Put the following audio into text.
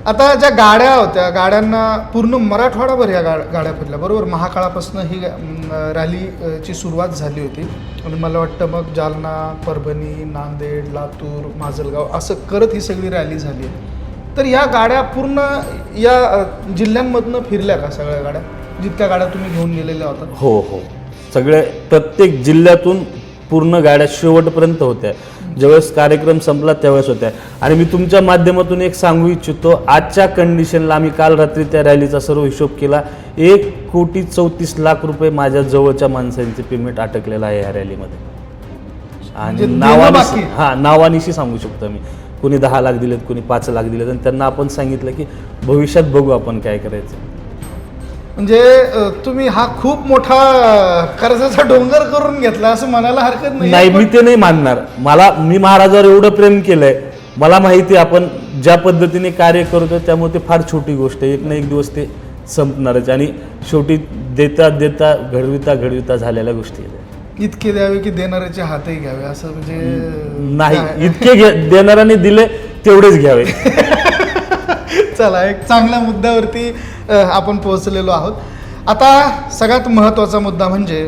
आता ज्या गाड्या होत्या गाड्यांना पूर्ण मराठवाडाभर या गाड्या फिरल्या बरोबर. महाकाळापासून ही रॅलीची सुरुवात झाली होती आणि मला वाटतं मग जालना, परभणी, नांदेड, लातूर, माजलगाव असं करत ही सगळी रॅली झाली आहे. तर या गाड्या पूर्ण या जिल्ह्यांमधनं फिरल्या का सगळ्या गाड्या, जितक्या गाड्या तुम्ही घेऊन गेलेल्या होता? हो हो, सगळे प्रत्येक जिल्ह्यातून पूर्ण गाड्या शेवटपर्यंत होत्या. ज्यावेळेस कार्यक्रम संपला त्यावेळेस होत्या. आणि मी तुमच्या माध्यमातून एक सांगू इच्छितो, आजच्या कंडिशनला आम्ही काल रात्री त्या रॅलीचा सर्व हिशोब केला, 1,34,00,000 रुपये माझ्या जवळच्या माणसांचे पेमेंट अटकलेलं आहे या रॅलीमध्ये. आणि नावानिशी सांगू शकतो मी, कोणी 10 लाख दिलेत, कोणी 5 लाख दिलेत. आणि त्यांना आपण सांगितलं की भविष्यात बघू आपण काय करायचं. म्हणजे तुम्ही हा खूप मोठा कर्जाचा डोंगर करून घेतला असं म्हणायला हरकत नाही. नाही, मी ते नाही मानणार. मी महाराजावर एवढं प्रेम केलंय, मला माहिती आहे आपण ज्या पद्धतीने कार्य करतो, त्यामुळे ते फार छोटी गोष्ट आहे. एक ना एक दिवस ते संपणारच. आणि शेवटी देता देता घडविता झालेल्या गोष्टी आहेत. इतके द्यावे की देणाऱ्याचे हातही घ्यावे असं म्हणजे नाही, इतके देणाऱ्याने दिले तेवढेच घ्यावे. चला, एक चांगल्या मुद्द्यावरती आपण पोहोचलेलो आहोत. आता सगळ्यात महत्त्वाचा मुद्दा म्हणजे